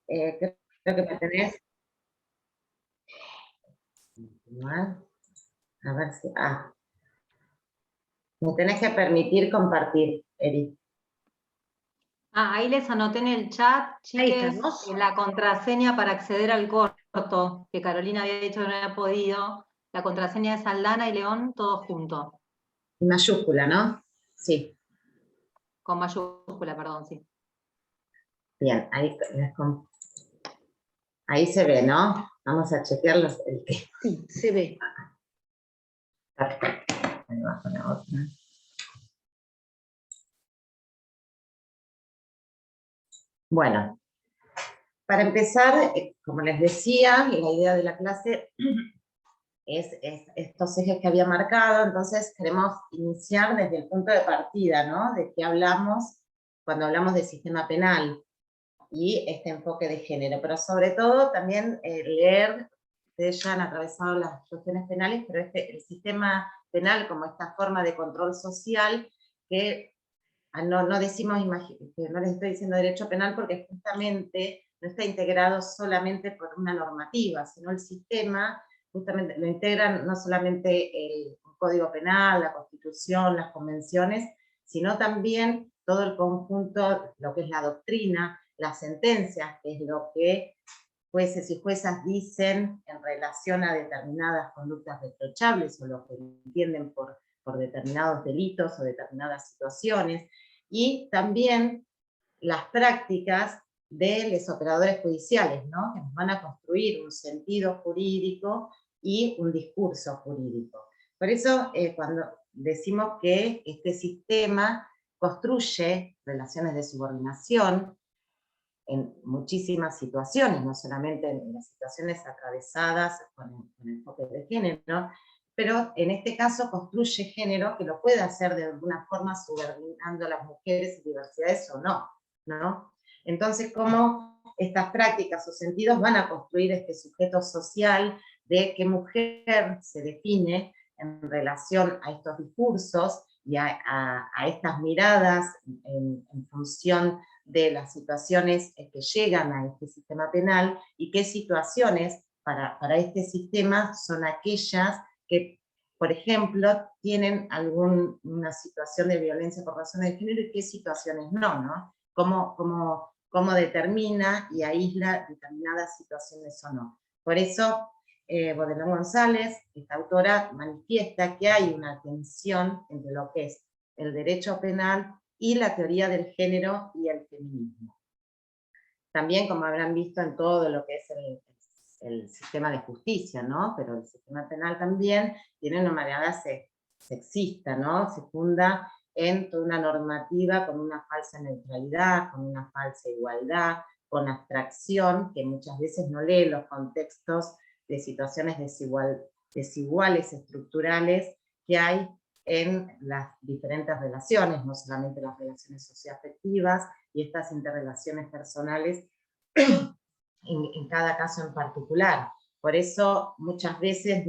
Creo que me tenés. A ver si. Me tenés que permitir compartir, Eri. Ahí les anoté en el chat, chiques, la contraseña para acceder al corto, que Carolina había dicho que no había podido. La contraseña es Aldana y León, todo junto. En mayúscula, ¿no? Sí. Con mayúscula, perdón, sí. Bien, ahí se ve, ¿no? Vamos a chequear el que. Sí, se ve. Perfecto. Ahí va con la otra. Bueno, para empezar, como les decía, la idea de la clase es estos ejes que había marcado, entonces queremos iniciar desde el punto de partida, ¿no? De qué hablamos cuando hablamos del sistema penal y este enfoque de género, pero sobre todo también leer, ustedes ya han atravesado las cuestiones penales, pero el sistema penal como esta forma de control social que no decimos, que no les estoy diciendo derecho penal porque justamente no está integrado solamente por una normativa, sino el sistema justamente lo integran no solamente el Código Penal, la Constitución, las convenciones, sino también todo el conjunto, lo que es la doctrina, las sentencias, que es lo que jueces y juezas dicen en relación a determinadas conductas reprochables o lo que entienden por determinados delitos o determinadas situaciones, y también las prácticas de los operadores judiciales, ¿no? Que nos van a construir un sentido jurídico y un discurso jurídico. Por eso, cuando decimos que este sistema construye relaciones de subordinación en muchísimas situaciones, no solamente en las situaciones atravesadas con el enfoque de género, pero en este caso construye género que lo puede hacer de alguna forma subordinando a las mujeres y diversidades o no, ¿no? Entonces, ¿cómo estas prácticas o sentidos van a construir este sujeto social de qué mujer se define en relación a estos discursos y a estas miradas en función de las situaciones que llegan a este sistema penal y qué situaciones para este sistema son aquellas que, por ejemplo, tienen alguna situación de violencia por razones de género y qué situaciones no. Cómo determina y aísla determinadas situaciones o no. Por eso, Bodelón González, esta autora, manifiesta que hay una tensión entre lo que es el derecho penal y la teoría del género y el feminismo. También, como habrán visto en todo lo que es el sistema de justicia, ¿no? Pero el sistema penal también tiene una mirada sexista, ¿no? Se funda en toda una normativa con una falsa neutralidad, con una falsa igualdad, con abstracción, que muchas veces no lee los contextos de situaciones desiguales estructurales que hay en las diferentes relaciones, no solamente las relaciones socioafectivas y estas interrelaciones personales en cada caso en particular. Por eso muchas veces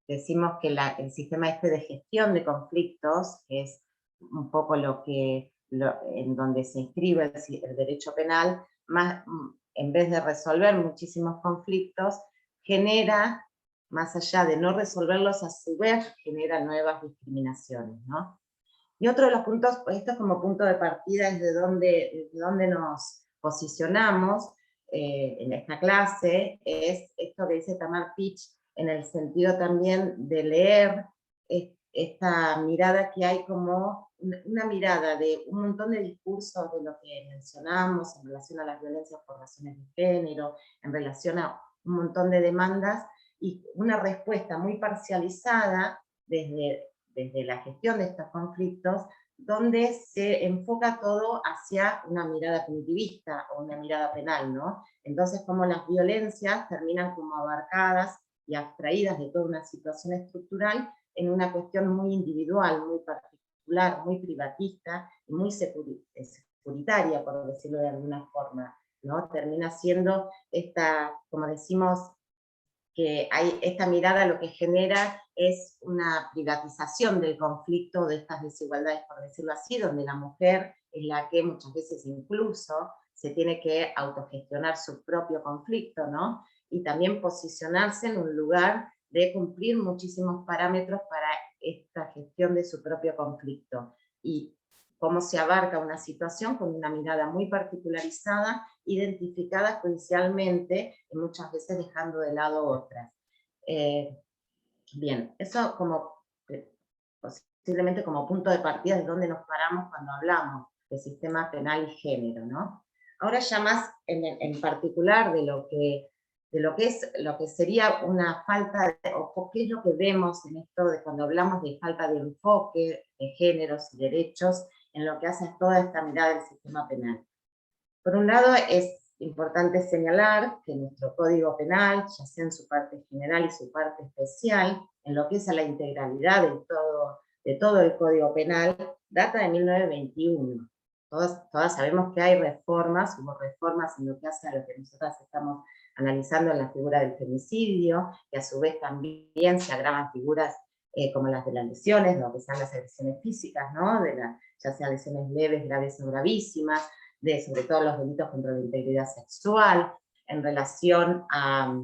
decimos que el sistema de gestión de conflictos, que es un poco en donde se inscribe el derecho penal, en vez de resolver muchísimos conflictos, genera, más allá de no resolverlos, a su vez genera nuevas discriminaciones, ¿no? Y otro de los puntos, esto como punto de partida es de dónde nos posicionamos en esta clase, es esto que dice Tamar Pitch, en el sentido también de leer esta mirada que hay como una mirada de un montón de discursos de lo que mencionamos en relación a las violencias por razones de género, en relación a un montón de demandas, y una respuesta muy parcializada desde la gestión de estos conflictos, donde se enfoca todo hacia una mirada punitivista o una mirada penal, ¿no? Entonces, como las violencias terminan como abarcadas y abstraídas de toda una situación estructural en una cuestión muy individual, muy particular, muy privatista y muy securitaria, por decirlo de alguna forma, ¿no? Termina siendo como decimos, que esta mirada lo que genera es una privatización del conflicto, de estas desigualdades, por decirlo así, donde la mujer es la que muchas veces incluso se tiene que autogestionar su propio conflicto, ¿no? Y también posicionarse en un lugar de cumplir muchísimos parámetros para esta gestión de su propio conflicto. Y cómo se abarca una situación con una mirada muy particularizada, identificada judicialmente y muchas veces dejando de lado otras. Bien, eso como posiblemente como punto de partida de donde nos paramos cuando hablamos de sistema penal y género, ¿no? Ahora ya más en particular de lo que lo que sería una falta de, o qué es lo que vemos en esto de cuando hablamos de falta de enfoque de géneros y derechos en lo que hace toda esta mirada del sistema penal. Por un lado, es importante señalar que nuestro Código Penal, ya sea en su parte general y su parte especial, en lo que es a la integralidad de todo el Código Penal, data de 1921. Todas sabemos que hay reformas, hubo reformas en lo que hace a lo que nosotras estamos analizando en la figura del femicidio, y a su vez también se agravan figuras como las de las lesiones, lo que sean las agresiones físicas, ¿no? Ya sean lesiones leves, graves o gravísimas, sobre todo los delitos contra la integridad sexual, en relación a,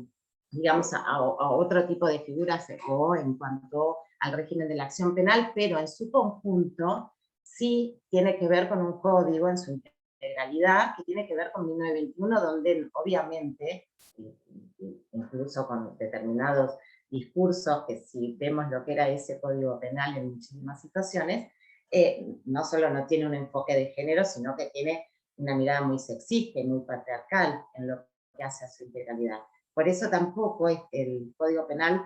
digamos, a otro tipo de figuras o en cuanto al régimen de la acción penal, pero en su conjunto sí tiene que ver con un código en su integralidad, que tiene que ver con 1921, donde obviamente, incluso con determinados discursos, que si vemos lo que era ese código penal en muchísimas situaciones, no solo no tiene un enfoque de género, sino que tiene una mirada muy sexista y muy patriarcal en lo que hace a su integralidad. Por eso tampoco el Código Penal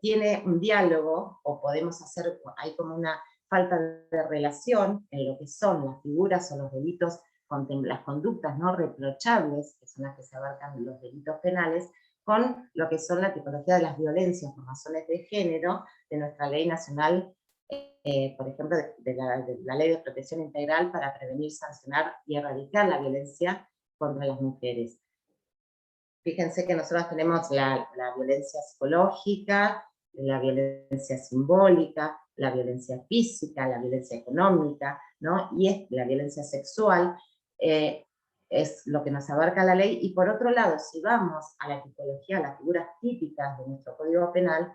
tiene un diálogo, o podemos hacer, hay como una falta de relación en lo que son las figuras o los delitos, las conductas no reprochables, que son las que se abarcan en los delitos penales, con lo que son la tipología de las violencias por razones de género de nuestra ley nacional, por ejemplo, de la Ley de Protección Integral para prevenir, sancionar y erradicar la violencia contra las mujeres. Fíjense que nosotros tenemos la violencia psicológica, la violencia simbólica, la violencia física, la violencia económica, ¿no? Y la violencia sexual, es lo que nos abarca la ley. Y por otro lado, si vamos a la tipología, a las figuras típicas de nuestro Código Penal,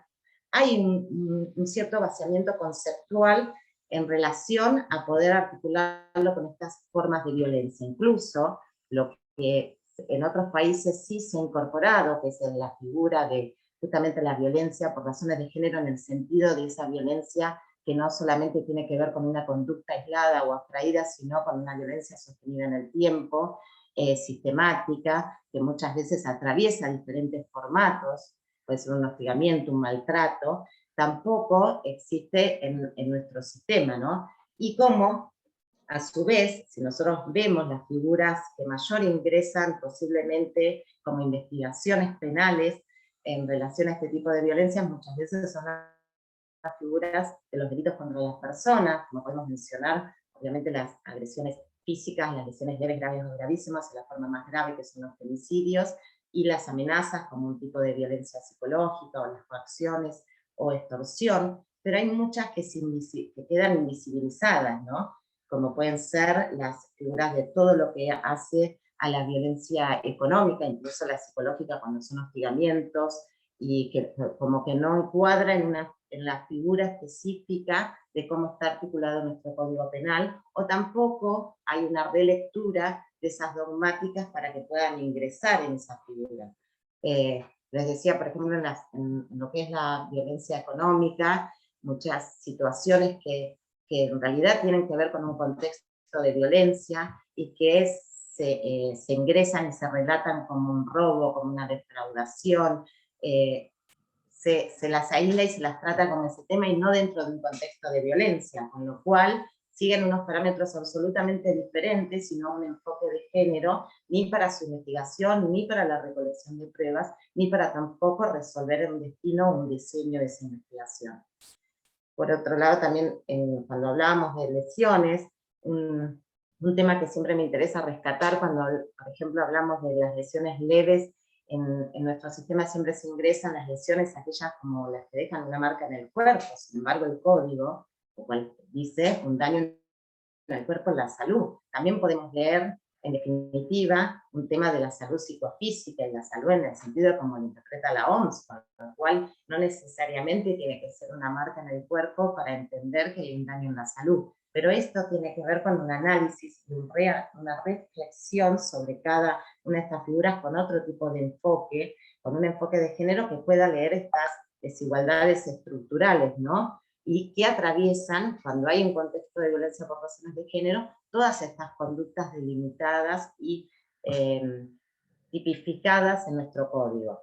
hay un cierto vaciamiento conceptual en relación a poder articularlo con estas formas de violencia. Incluso lo que en otros países sí se ha incorporado, que es en la figura de justamente la violencia por razones de género, en el sentido de esa violencia que no solamente tiene que ver con una conducta aislada o abstraída, sino con una violencia sostenida en el tiempo, sistemática, que muchas veces atraviesa diferentes formatos, puede ser un hostigamiento, un maltrato, tampoco existe en nuestro sistema, ¿no? Y cómo, a su vez, si nosotros vemos las figuras que mayor ingresan posiblemente como investigaciones penales en relación a este tipo de violencias, muchas veces son las figuras de los delitos contra las personas, como podemos mencionar, obviamente las agresiones físicas, las lesiones leves, graves o gravísimas, en la forma más grave que son los femicidios, y las amenazas como un tipo de violencia psicológica, o las coacciones, o extorsión, pero hay muchas que quedan invisibilizadas, ¿no? Como pueden ser las figuras de todo lo que hace a la violencia económica, incluso la psicológica cuando son hostigamientos, y que como que no encuadra en la figura específica de cómo está articulado nuestro Código Penal, o tampoco hay una relectura de esas dogmáticas para que puedan ingresar en esa figura. Les decía, por ejemplo, en lo que es la violencia económica, muchas situaciones que en realidad tienen que ver con un contexto de violencia y que se ingresan y se relatan como un robo, como una defraudación, se las aísla y se las trata con ese tema y no dentro de un contexto de violencia, con lo cual siguen unos parámetros absolutamente diferentes y no un enfoque de género, ni para su investigación, ni para la recolección de pruebas, ni para tampoco resolver un destino o un diseño de esa investigación. Por otro lado, también cuando hablábamos de lesiones, un tema que siempre me interesa rescatar cuando, por ejemplo, hablamos de las lesiones leves, en nuestro sistema siempre se ingresan las lesiones, aquellas como las que dejan una marca en el cuerpo. Sin embargo, el código, el cual dice un daño en el cuerpo, en la salud. También podemos leer en definitiva, un tema de la salud psicofísica y la salud en el sentido como lo interpreta la OMS, con lo cual no necesariamente tiene que ser una marca en el cuerpo para entender que hay un daño en la salud. Pero esto tiene que ver con un análisis y una reflexión sobre cada una de estas figuras con otro tipo de enfoque, con un enfoque de género que pueda leer estas desigualdades estructurales, ¿no? Y que atraviesan, cuando hay un contexto de violencia por razones de género, todas estas conductas delimitadas y tipificadas en nuestro código.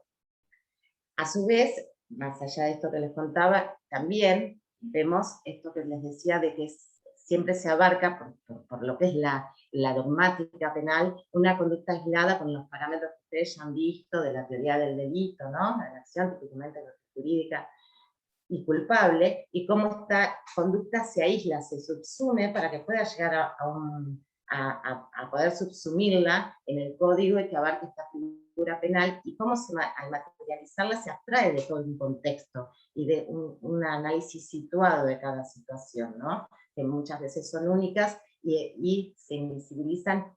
A su vez, más allá de esto que les contaba, también vemos esto que les decía de que siempre se abarca, por lo que es la dogmática penal, una conducta aislada con los parámetros que ustedes ya han visto de la teoría del delito, ¿no? La acción típicamente jurídica y culpable, y cómo esta conducta se aísla, se subsume para que pueda llegar a poder subsumirla en el código y que abarque esta figura penal, y cómo al materializarla se abstrae de todo un contexto y de un análisis situado de cada situación, ¿no? Que muchas veces son únicas y se invisibilizan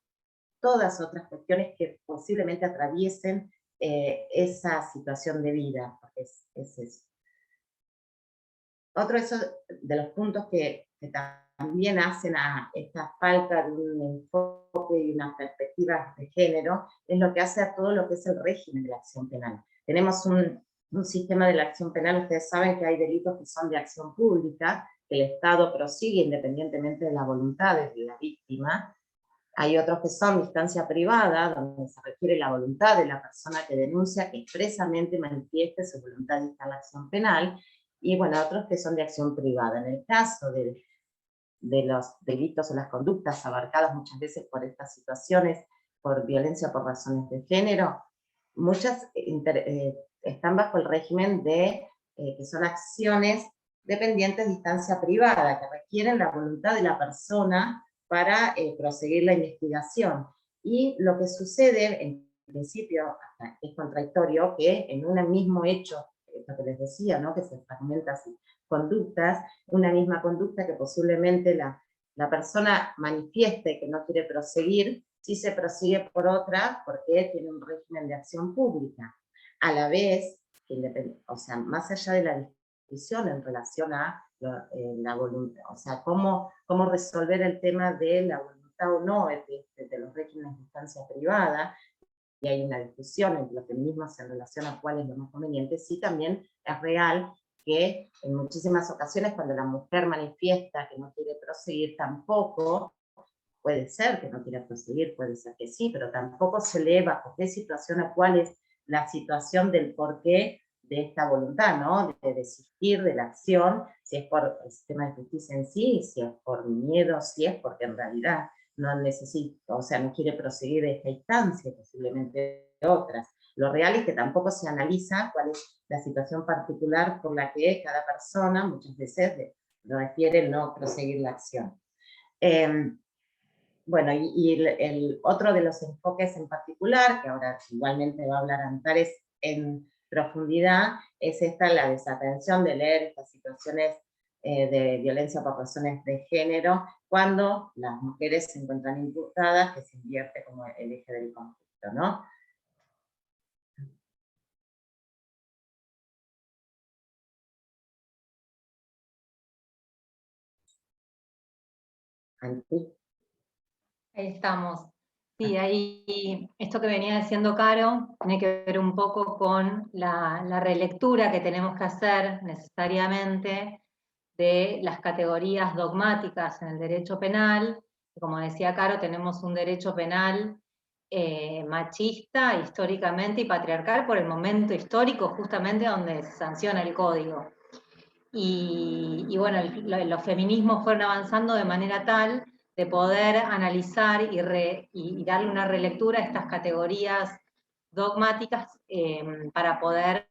todas otras cuestiones que posiblemente atraviesen esa situación de vida, porque es eso. Otro de los puntos que también hacen a esta falta de un enfoque y una perspectiva de género es lo que hace a todo lo que es el régimen de la acción penal. Tenemos un sistema de la acción penal, ustedes saben que hay delitos que son de acción pública, que el Estado prosigue independientemente de la voluntad de la víctima. Hay otros que son de instancia privada, donde se requiere la voluntad de la persona que denuncia, que expresamente manifieste su voluntad de estar en la acción penal, y bueno, otros que son de acción privada. En el caso de los delitos o las conductas abarcadas muchas veces por estas situaciones, por violencia por razones de género, muchas están bajo el régimen de que son acciones dependientes de instancia privada, que requieren la voluntad de la persona para proseguir la investigación. Y lo que sucede, en principio, es contradictorio que en un mismo hecho, lo que les decía, ¿no? Que se fragmenta así, conductas, una misma conducta que posiblemente la persona manifieste que no quiere proseguir, sí se prosigue por otra porque tiene un régimen de acción pública. A la vez, o sea, más allá de la discusión en relación a la voluntad, o sea, cómo resolver el tema de la voluntad o no de los regímenes de instancia privada, y hay una discusión entre los feminismos en relación a cuál es lo más conveniente, sí también es real que en muchísimas ocasiones cuando la mujer manifiesta que no quiere proseguir, tampoco, puede ser que no quiera proseguir, puede ser que sí, pero tampoco se lee bajo qué situación o cuál es la situación del porqué de esta voluntad, ¿no? De desistir de la acción, si es por el sistema de justicia en sí, si es por miedo, si es porque en realidad no necesita, o sea, no quiere proseguir de esta instancia, posiblemente otras. Lo real es que tampoco se analiza cuál es la situación particular por la que cada persona muchas veces refiere no proseguir la acción. Bueno, y el otro de los enfoques en particular, que ahora igualmente va a hablar Antares en profundidad, es la desatención de leer estas situaciones de violencia por razones de género, cuando las mujeres se encuentran imputadas, que se invierte como el eje del conflicto, ¿no? Anti. Ahí estamos. Sí, ahí esto que venía diciendo Caro tiene que ver un poco con la relectura que tenemos que hacer necesariamente de las categorías dogmáticas en el derecho penal. Como decía Caro, tenemos un derecho penal machista históricamente y patriarcal por el momento histórico justamente donde se sanciona el código. Y bueno, los feminismos fueron avanzando de manera tal de poder analizar y darle una relectura a estas categorías dogmáticas para poder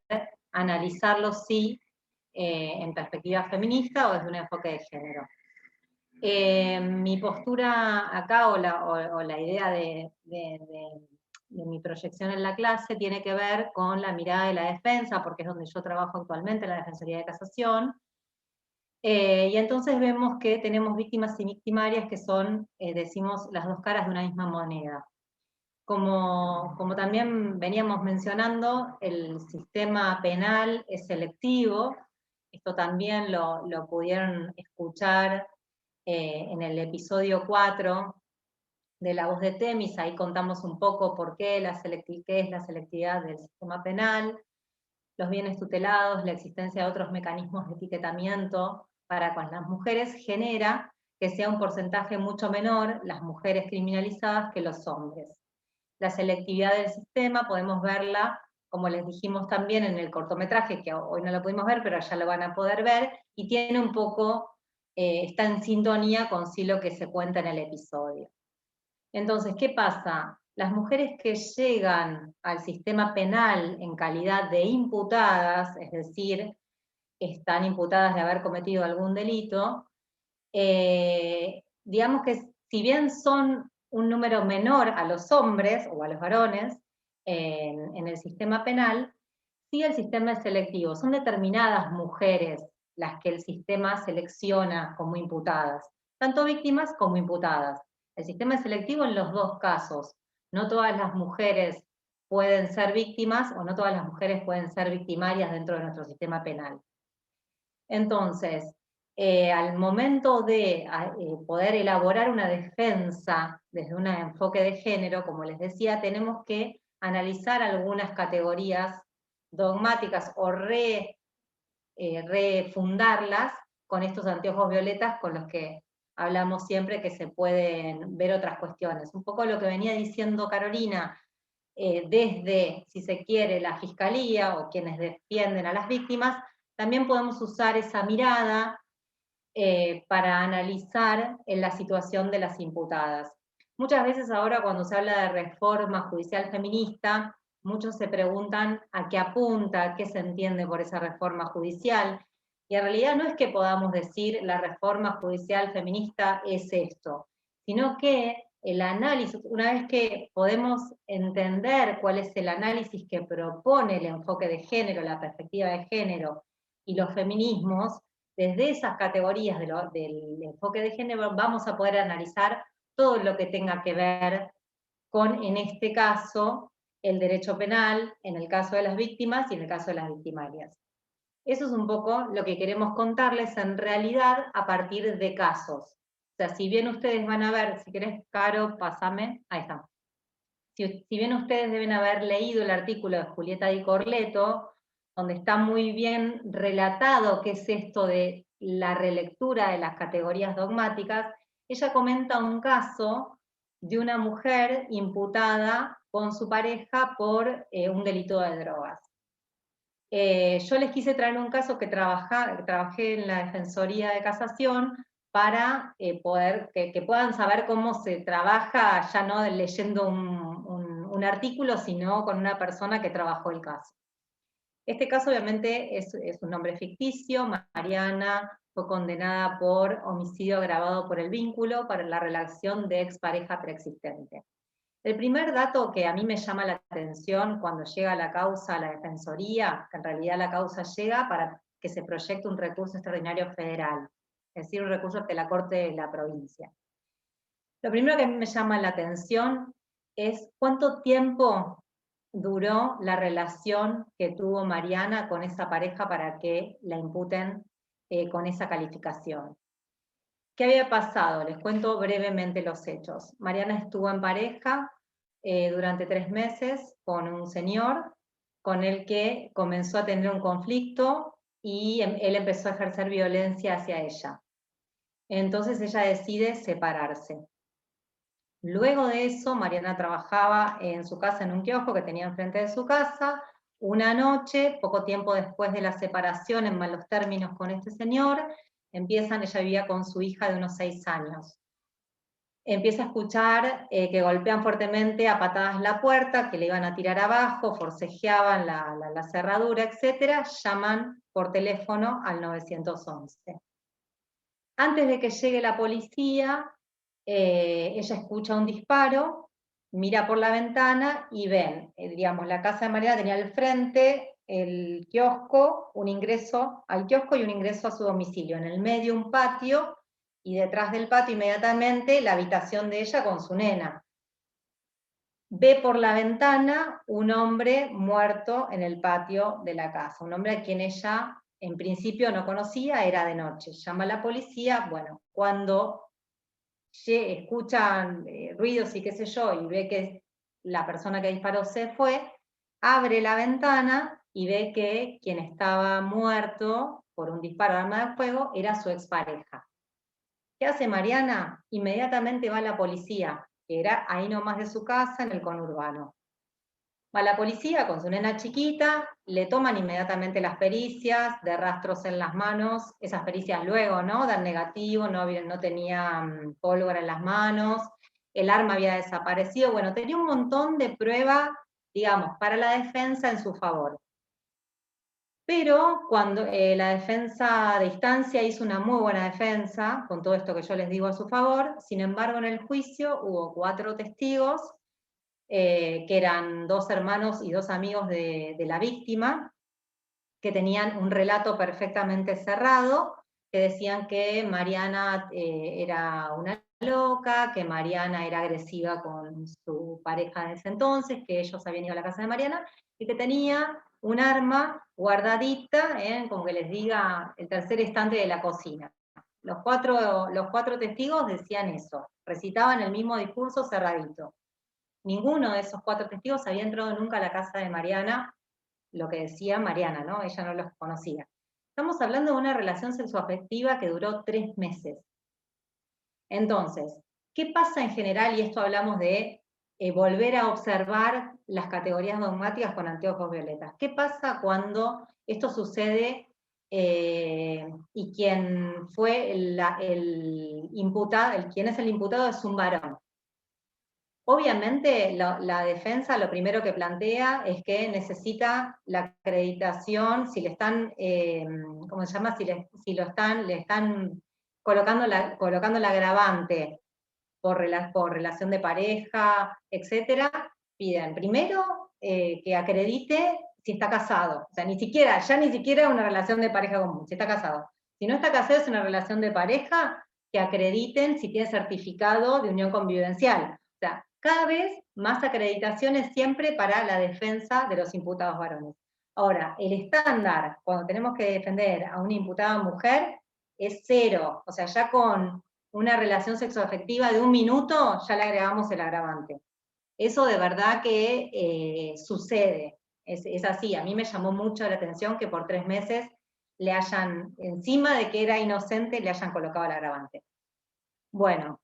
analizarlos, sí, en perspectiva feminista o desde un enfoque de género. Mi postura acá o la idea de mi proyección en la clase tiene que ver con la mirada de la defensa, porque es donde yo trabajo actualmente, la Defensoría de Casación, Y entonces vemos que tenemos víctimas y victimarias que son, decimos, las dos caras de una misma moneda. Como también veníamos mencionando, el sistema penal es selectivo. Esto también lo pudieron escuchar en el episodio 4 de La Voz de Temis. Ahí contamos un poco por qué qué es la selectividad del sistema penal, los bienes tutelados, la existencia de otros mecanismos de etiquetamiento para con las mujeres genera que sea un porcentaje mucho menor las mujeres criminalizadas que los hombres. La selectividad del sistema podemos verla, como les dijimos también en el cortometraje, que hoy no lo pudimos ver, pero ya lo van a poder ver, y tiene un poco, está en sintonía con sí lo que se cuenta en el episodio. Entonces, ¿qué pasa? Las mujeres que llegan al sistema penal en calidad de imputadas, es decir, están imputadas de haber cometido algún delito, digamos que si bien son un número menor a los hombres o a los varones en el sistema penal, sí el sistema es selectivo. Son determinadas mujeres las que el sistema selecciona como imputadas, tanto víctimas como imputadas. El sistema es selectivo en los dos casos. No todas las mujeres pueden ser víctimas o no todas las mujeres pueden ser victimarias dentro de nuestro sistema penal. Entonces, al momento de poder elaborar una defensa desde un enfoque de género, como les decía, tenemos que analizar algunas categorías dogmáticas o refundarlas con estos anteojos violetas con los que hablamos siempre que se pueden ver otras cuestiones. Un poco lo que venía diciendo Carolina, desde, si se quiere, la fiscalía o quienes defienden a las víctimas, también podemos usar esa mirada para analizar en la situación de las imputadas. Muchas veces ahora cuando se habla de reforma judicial feminista, muchos se preguntan a qué apunta, qué se entiende por esa reforma judicial, y en realidad no es que podamos decir la reforma judicial feminista es esto, sino que el análisis, una vez que podemos entender cuál es el análisis que propone el enfoque de género, la perspectiva de género y los feminismos, desde esas categorías del enfoque de género vamos a poder analizar todo lo que tenga que ver con, en este caso, el derecho penal, en el caso de las víctimas y en el caso de las victimarias. Eso es un poco lo que queremos contarles en realidad a partir de casos. O sea, si bien ustedes van a ver, si querés, Caro, pásame, ahí está. Si bien ustedes deben haber leído el artículo de Julieta Di Corleto, donde está muy bien relatado qué es esto de la relectura de las categorías dogmáticas, ella comenta un caso de una mujer imputada con su pareja por un delito de drogas. Yo les quise traer un caso que trabajé en la Defensoría de Casación para poder que puedan saber cómo se trabaja, ya no leyendo un artículo, sino con una persona que trabajó el caso. Este caso obviamente es un nombre ficticio. Mariana fue condenada por homicidio agravado por el vínculo para la relación de expareja preexistente. El primer dato que a mí me llama la atención cuando llega la causa a la Defensoría, que en realidad la causa llega para que se proyecte un recurso extraordinario federal, es decir, un recurso ante la Corte de la provincia. Lo primero que a mí me llama la atención es cuánto tiempo duró la relación que tuvo Mariana con esa pareja para que la imputen con esa calificación. ¿Qué había pasado? Les cuento brevemente los hechos. Mariana estuvo en pareja durante 3 meses con un señor con el que comenzó a tener un conflicto y él empezó a ejercer violencia hacia ella. Entonces ella decide separarse. Luego de eso, Mariana trabajaba en su casa en un kiosco que tenía enfrente de su casa. Una noche, poco tiempo después de la separación, en malos términos con este señor, ella vivía con su hija de unos 6 años. Empieza a escuchar que golpean fuertemente a patadas la puerta, que le iban a tirar abajo, forcejeaban la cerradura, etc. Llaman por teléfono al 911. Antes de que llegue la policía, ella escucha un disparo, mira por la ventana y ven, digamos, la casa de Mariana tenía al frente el kiosco, un ingreso al kiosco y un ingreso a su domicilio. En el medio un patio, y detrás del patio inmediatamente la habitación de ella con su nena. Ve por la ventana un hombre muerto en el patio de la casa, un hombre a quien ella en principio no conocía, era de noche. Llama a la policía, bueno, cuando escuchan ruidos y qué sé yo, y ve que la persona que disparó se fue, abre la ventana y ve que quien estaba muerto por un disparo de arma de fuego era su expareja. ¿Qué hace Mariana? Inmediatamente va a la policía, que era ahí nomás de su casa, en el conurbano. Va la policía con su nena chiquita, le toman inmediatamente las pericias de rastros en las manos, esas pericias luego, ¿no? Dan negativo, no tenía pólvora en las manos, el arma había desaparecido, bueno, tenía un montón de pruebas, digamos, para la defensa en su favor. Pero cuando la defensa de instancia hizo una muy buena defensa, con todo esto que yo les digo a su favor, sin embargo en el juicio hubo 4 testigos, que eran 2 hermanos y 2 amigos de la víctima, que tenían un relato perfectamente cerrado, que decían que Mariana era una loca, que Mariana era agresiva con su pareja en ese entonces, que ellos habían ido a la casa de Mariana, y que tenía un arma guardadita, como que les diga, el tercer estante de la cocina. Los cuatro testigos decían eso, recitaban el mismo discurso cerradito. Ninguno de esos 4 testigos había entrado nunca a la casa de Mariana, lo que decía Mariana, ¿no? Ella no los conocía. Estamos hablando de una relación sexoafectiva que duró 3 meses. Entonces, ¿qué pasa en general? Y esto hablamos de volver a observar las categorías dogmáticas con anteojos violetas. ¿Qué pasa cuando esto sucede y quien fue el imputado, quien es el imputado es un varón? Obviamente la defensa lo primero que plantea es que necesita la acreditación, si le están, ¿cómo se llama? Si le están colocando la agravante por relación de pareja, etcétera, piden primero que acredite si está casado. O sea, ni siquiera una relación de pareja común, si está casado. Si no está casado es una relación de pareja, que acrediten si tiene certificado de unión convivencial. O sea, cada vez más acreditaciones siempre para la defensa de los imputados varones. Ahora, el estándar, cuando tenemos que defender a una imputada mujer, es 0. O sea, ya con una relación sexoafectiva de 1 minuto, ya le agregamos el agravante. Eso de verdad que sucede, es así. A mí me llamó mucho la atención que por 3 meses le hayan, encima de que era inocente, le hayan colocado el agravante. Bueno,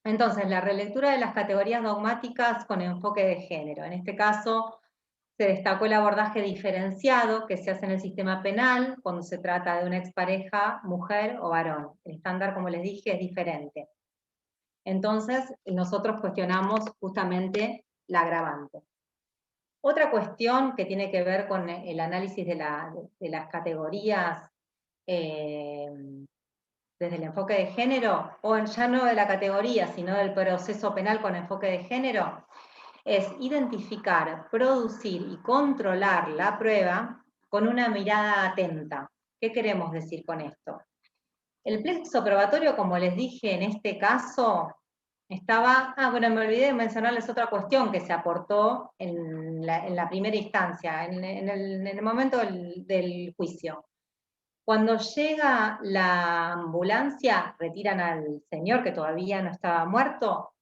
entonces la relectura de las categorías dogmáticas con enfoque de género. En este caso se destacó el abordaje diferenciado que se hace en el sistema penal cuando se trata de una expareja, mujer o varón. El estándar, como les dije, es diferente. Entonces, nosotros cuestionamos justamente la agravante. Otra cuestión que tiene que ver con el análisis de las categorías desde el enfoque de género, o ya no de la categoría, sino del proceso penal con enfoque de género, es identificar, producir y controlar la prueba con una mirada atenta. ¿Qué queremos decir con esto? El plexo probatorio, como les dije en este caso, estaba... bueno, me olvidé de mencionarles otra cuestión que se aportó en la primera instancia, en el momento del juicio. Cuando llega la ambulancia, retiran al señor que todavía no estaba muerto,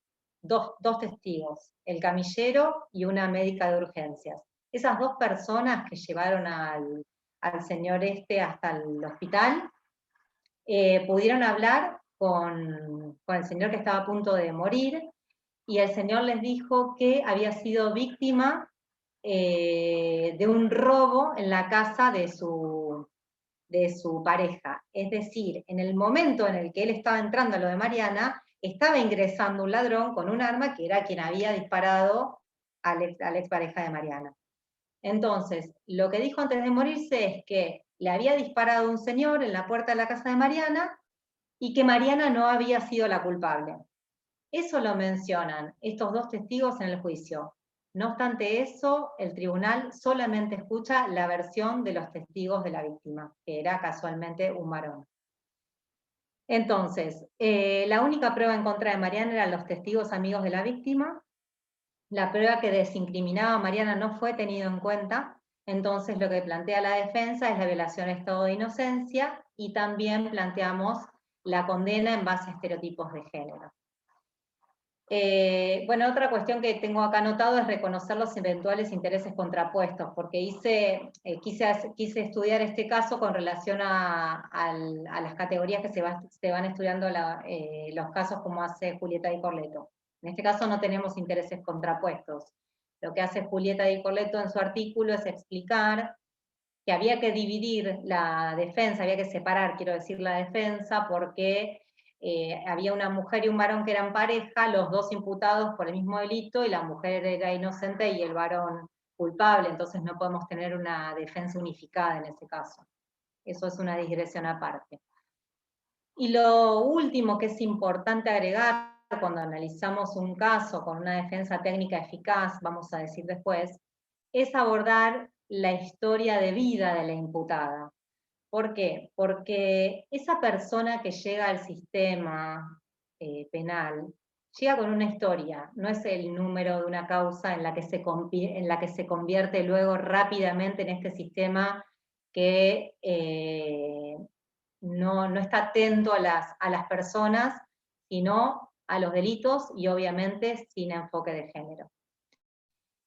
dos testigos, el camillero y una médica de urgencias. Esas 2 personas que llevaron al señor hasta el hospital, pudieron hablar con el señor que estaba a punto de morir, y el señor les dijo que había sido víctima de un robo en la casa de su pareja. Es decir, en el momento en el que él estaba entrando a lo de Mariana, estaba ingresando un ladrón con un arma que era quien había disparado a la expareja de Mariana. Entonces, lo que dijo antes de morirse es que le había disparado un señor en la puerta de la casa de Mariana y que Mariana no había sido la culpable. Eso lo mencionan estos 2 testigos en el juicio. No obstante eso, el tribunal solamente escucha la versión de los testigos de la víctima, que era casualmente un varón. Entonces, la única prueba en contra de Mariana eran los testigos amigos de la víctima. La prueba que desincriminaba a Mariana no fue tenido en cuenta, entonces lo que plantea la defensa es la violación a estado de inocencia, y también planteamos la condena en base a estereotipos de género. Bueno, otra cuestión que tengo acá anotado es reconocer los eventuales intereses contrapuestos, porque quise estudiar este caso con relación a las categorías que se van estudiando los casos como hace Julieta Di Corleto. En este caso no tenemos intereses contrapuestos. Lo que hace Julieta Di Corleto en su artículo es explicar que había que dividir la defensa, había que separar, quiero decir, la defensa, porque había una mujer y un varón que eran pareja, los dos imputados por el mismo delito, y la mujer era inocente y el varón culpable, entonces no podemos tener una defensa unificada en ese caso. Eso es una digresión aparte. Y lo último que es importante agregar cuando analizamos un caso con una defensa técnica eficaz, vamos a decir después, es abordar la historia de vida de la imputada. ¿Por qué? Porque esa persona que llega al sistema penal llega con una historia, no es el número de una causa en la que se convierte luego rápidamente en este sistema que no está atento a las personas, sino a los delitos y obviamente sin enfoque de género.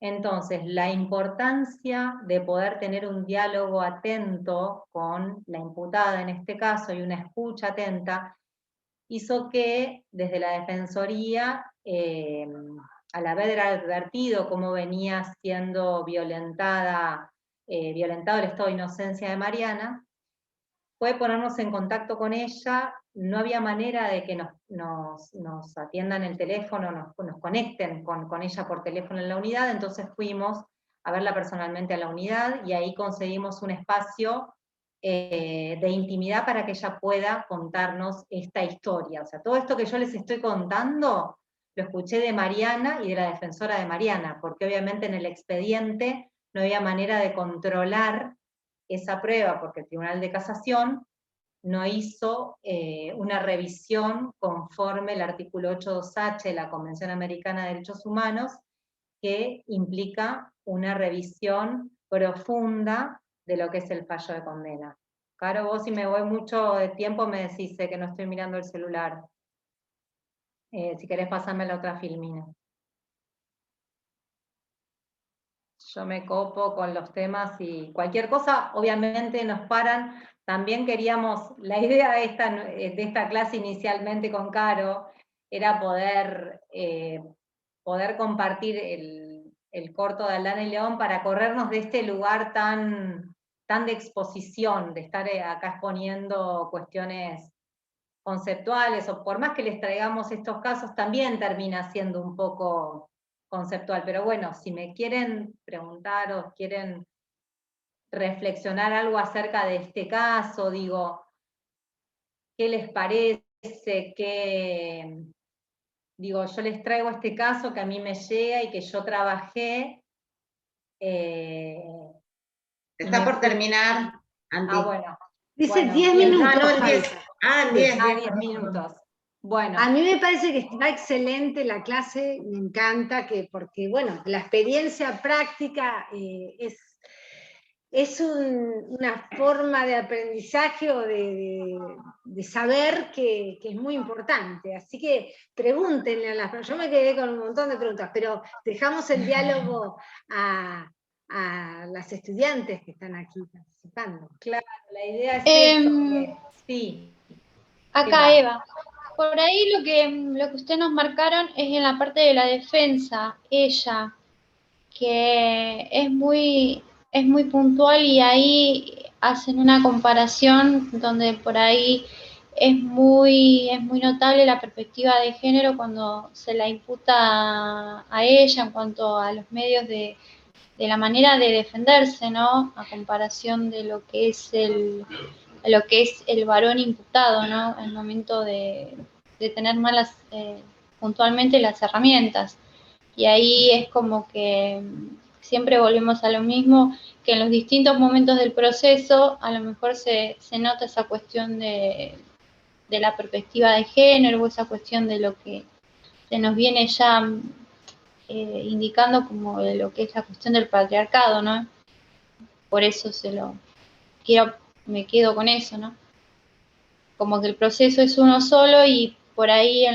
Entonces, la importancia de poder tener un diálogo atento con la imputada en este caso y una escucha atenta, hizo que desde la Defensoría, al haber advertido cómo venía siendo violentado el estado de inocencia de Mariana, fue ponernos en contacto con ella. No había manera de que nos atiendan el teléfono, nos conecten con ella por teléfono en la unidad, entonces fuimos a verla personalmente a la unidad, y ahí conseguimos un espacio de intimidad para que ella pueda contarnos esta historia. O sea, todo esto que yo les estoy contando, lo escuché de Mariana y de la defensora de Mariana, porque obviamente en el expediente no había manera de controlar esa prueba, porque el Tribunal de Casación no hizo una revisión conforme el artículo 8.2h de la Convención Americana de Derechos Humanos, que implica una revisión profunda de lo que es el fallo de condena. Caro, vos si me voy mucho de tiempo me decís que no estoy mirando el celular. Si querés pasarme la otra filmina. Yo me copo con los temas y cualquier cosa, obviamente nos paran. También queríamos, la idea de esta clase inicialmente con Caro, era poder compartir el corto de Aldana y León para corrernos de este lugar tan de exposición, de estar acá exponiendo cuestiones conceptuales, o por más que les traigamos estos casos, también termina siendo un poco conceptual. Pero bueno, si me quieren preguntar o quieren reflexionar algo acerca de este caso, digo, ¿qué les parece? Digo, yo les traigo este caso que a mí me llega y que yo trabajé. Está por terminar, Andy. Bueno. Dice 10 minutos. No, 10. 10 minutos. Bueno. A mí me parece que está excelente la clase, me encanta, porque bueno, la experiencia práctica es una forma de aprendizaje o de saber que es muy importante. Así que pregúntenle a las... Yo me quedé con un montón de preguntas, pero dejamos el diálogo a las estudiantes que están aquí participando. Claro, la idea es sí. Acá Eva. Por ahí lo que ustedes nos marcaron es en la parte de la defensa, ella, que es muy puntual, y ahí hacen una comparación donde por ahí es muy notable la perspectiva de género cuando se la imputa a ella en cuanto a los medios de la manera de defenderse, ¿no? A comparación de lo que es el varón imputado, ¿no? Al momento de tener malas, puntualmente, las herramientas. Y ahí es como que siempre volvemos a lo mismo, que en los distintos momentos del proceso a lo mejor se nota esa cuestión de la perspectiva de género, o esa cuestión de lo que se nos viene ya indicando como de lo que es la cuestión del patriarcado, ¿no? Por eso me quedo con eso, ¿no? Como que el proceso es uno solo y por ahí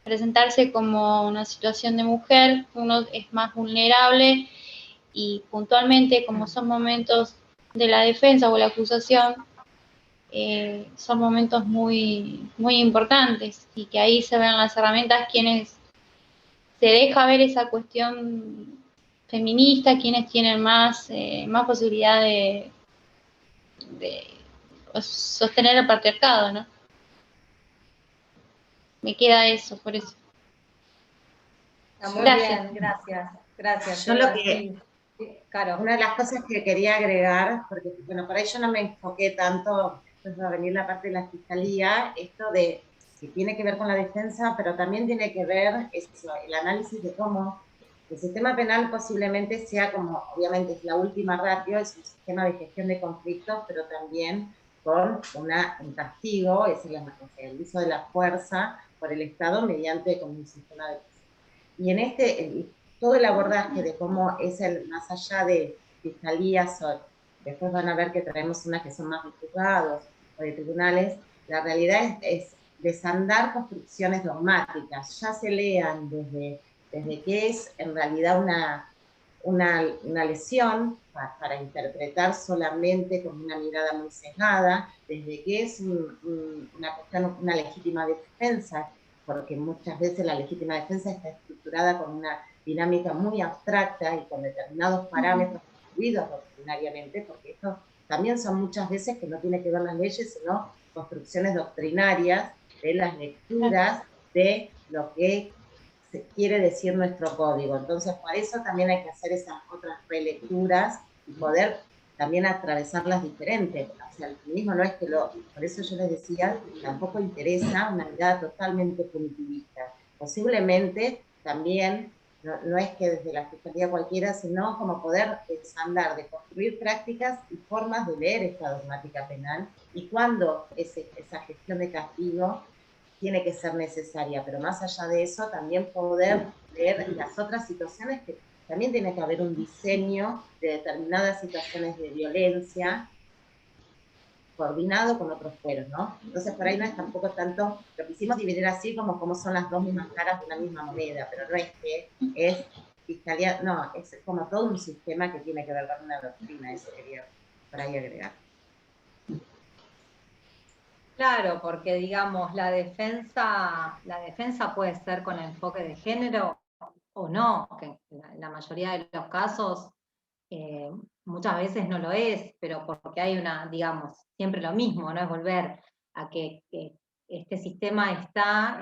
presentarse como una situación de mujer, uno es más vulnerable y puntualmente como son momentos de la defensa o la acusación, son momentos muy, muy importantes y que ahí se ven las herramientas quienes se deja ver esa cuestión feminista, quienes tienen más posibilidad de sostener el patriarcado, ¿no? Me queda eso, por eso. Muy bien, gracias. Yo lo que, sí, Caro. una de las cosas que quería agregar, porque bueno, por ahí yo no me enfoqué tanto, después va a venir la parte de la fiscalía, esto de que tiene que ver con la defensa, pero también tiene que ver eso, el análisis de cómo el sistema penal posiblemente sea como, obviamente es la última ratio, es un sistema de gestión de conflictos, pero también con un castigo, es el uso de la fuerza por el Estado mediante como un sistema de... Y en todo el abordaje de cómo es más allá de fiscalías, después van a ver que traemos unas que son más de juzgados o de tribunales, la realidad es desandar construcciones dogmáticas, ya se lean desde qué es en realidad una lesión para interpretar solamente con una mirada muy sesgada, desde qué es una legítima defensa, porque muchas veces la legítima defensa está estructurada con una dinámica muy abstracta y con determinados parámetros construidos doctrinariamente, porque esto también son muchas veces que no tiene que ver las leyes, sino construcciones doctrinarias de las lecturas de lo que se quiere decir nuestro código. Entonces, por eso también hay que hacer esas otras relecturas y poder también atravesarlas diferentes. O sea, el feminismo no es que por eso yo les decía, tampoco interesa una mirada totalmente punitivista. Posiblemente también, no es que desde la fiscalía cualquiera, sino como poder desandar, de construir prácticas y formas de leer esta dogmática penal y cuando esa gestión de castigo tiene que ser necesaria, pero más allá de eso, también poder leer las otras situaciones que también tiene que haber un diseño de determinadas situaciones de violencia coordinado con otros fueros, ¿no? Entonces por ahí no es tampoco tanto, lo quisimos dividir así como son las dos mismas caras de una misma moneda, pero no es que es fiscalía, no, es como todo un sistema que tiene que ver con una doctrina, eso quería por ahí agregar. Claro, porque digamos, la defensa puede ser con enfoque de género o no, que en la mayoría de los casos muchas veces no lo es, pero porque hay digamos, siempre lo mismo, ¿no? Es volver a que este sistema está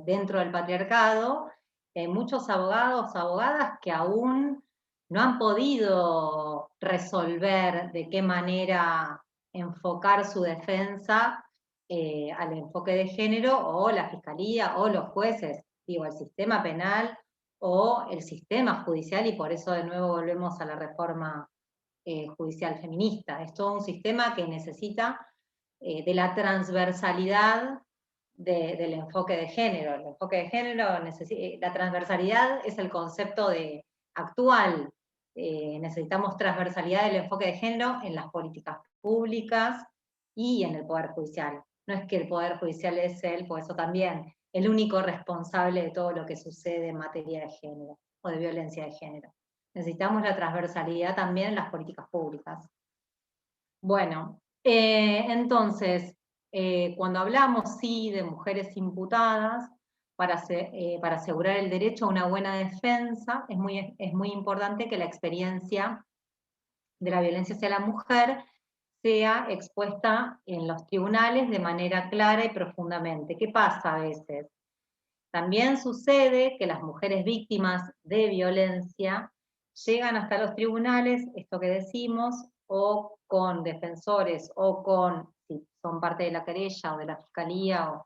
dentro del patriarcado, hay muchos abogados, abogadas que aún no han podido resolver de qué manera enfocar su defensa al enfoque de género, o la fiscalía, o los jueces, digo, el sistema penal o el sistema judicial, y por eso de nuevo volvemos a la reforma judicial feminista. Es todo un sistema que necesita de la transversalidad del enfoque de género. El enfoque de género, la transversalidad es el concepto actual. Necesitamos transversalidad del enfoque de género en las políticas públicas y en el Poder Judicial. No es que el Poder Judicial es por eso también, el único responsable de todo lo que sucede en materia de género o de violencia de género. Necesitamos la transversalidad también en las políticas públicas. Bueno, entonces, cuando hablamos, sí, de mujeres imputadas, para asegurar el derecho a una buena defensa, es muy importante que la experiencia de la violencia hacia la mujer sea expuesta en los tribunales de manera clara y profundamente. ¿Qué pasa a veces? También sucede que las mujeres víctimas de violencia llegan hasta los tribunales, esto que decimos, o con defensores, o si son parte de la querella o de la fiscalía, o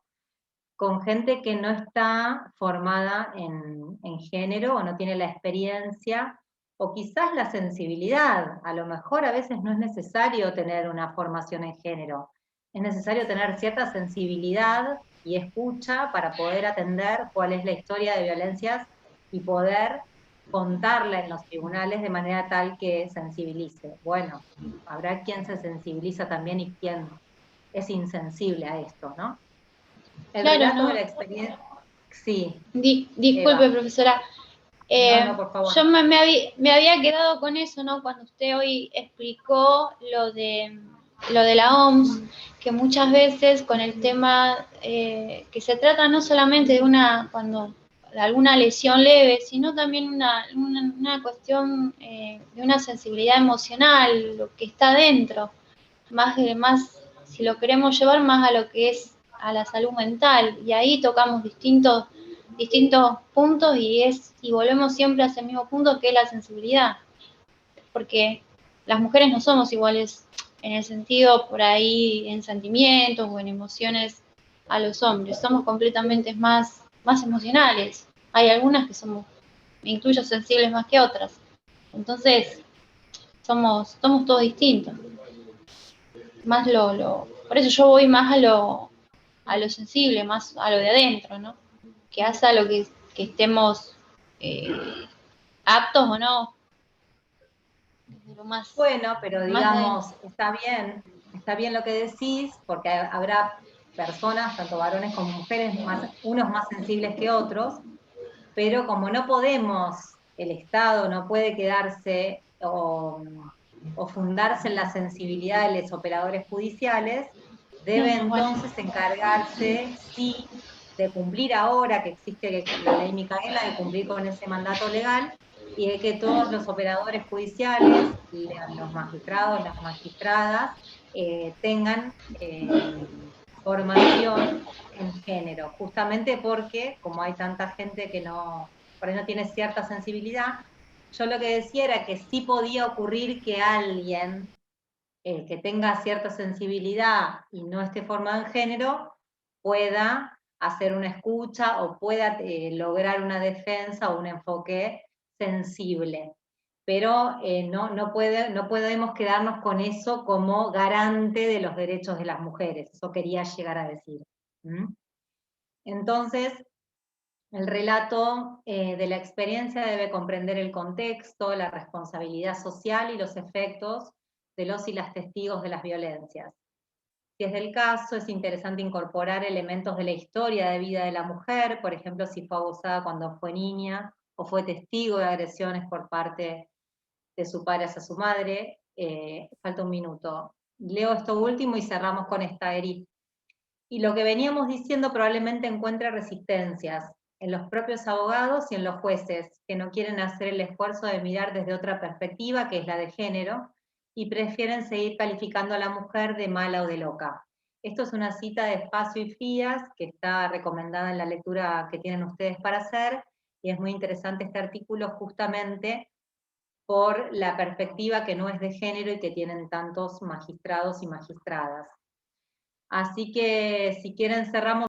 con gente que no está formada en género o no tiene la experiencia o quizás la sensibilidad. A lo mejor a veces no es necesario tener una formación en género, es necesario tener cierta sensibilidad y escucha para poder atender cuál es la historia de violencias y poder contarla en los tribunales de manera tal que sensibilice. Bueno, habrá quien se sensibiliza también y quien es insensible a esto, ¿no? El Claro, relato ¿no? de la experiencia, sí. Disculpe, Eva. profesora. No, por favor. Yo me había quedado con eso, ¿no? Cuando usted hoy explicó lo de la OMS, que muchas veces con el tema que se trata no solamente de alguna lesión leve, sino también una cuestión de una sensibilidad emocional, lo que está dentro, más si lo queremos llevar más a lo que es a la salud mental, y ahí tocamos distintos puntos y volvemos siempre a ese mismo punto que es la sensibilidad, porque las mujeres no somos iguales en el sentido por ahí en sentimientos o en emociones a los hombres, somos completamente más emocionales, hay algunas que somos, me incluyo, sensibles más que otras, entonces somos todos distintos, más por eso yo voy más a lo sensible, más a lo de adentro, ¿no? Que hace a lo que estemos aptos o no. Lo más, Bueno, pero digamos, más está bien lo que decís, porque habrá personas, tanto varones como mujeres, unos más sensibles que otros, pero como no podemos, el Estado no puede quedarse o fundarse en la sensibilidad de los operadores judiciales, debe entonces encargarse, sí, de cumplir ahora que existe la ley Micaela, de cumplir con ese mandato legal, y de que todos los operadores judiciales, los magistrados, las magistradas, tengan formación en género, justamente porque, como hay tanta gente que por ahí no tiene cierta sensibilidad, yo lo que decía era que sí podía ocurrir que alguien que tenga cierta sensibilidad y no esté formado en género, pueda hacer una escucha o pueda lograr una defensa o un enfoque sensible. Pero no podemos quedarnos con eso como garante de los derechos de las mujeres. Eso quería llegar a decir. Entonces, el relato de la experiencia debe comprender el contexto, la responsabilidad social y los efectos de los y las testigos de las violencias. Si es del caso, es interesante incorporar elementos de la historia de vida de la mujer, por ejemplo, si fue abusada cuando fue niña o fue testigo de agresiones por parte de su padre hacia su madre. Falta un minuto. Leo esto último y cerramos con esta, Eri. Y lo que veníamos diciendo probablemente encuentre resistencias en los propios abogados y en los jueces, que no quieren hacer el esfuerzo de mirar desde otra perspectiva, que es la de género, y prefieren seguir calificando a la mujer de mala o de loca. Esto es una cita de Espacio y Fías, que está recomendada en la lectura que tienen ustedes para hacer, y es muy interesante este artículo justamente por la perspectiva que no es de género y que tienen tantos magistrados y magistradas. Así que si quieren cerramos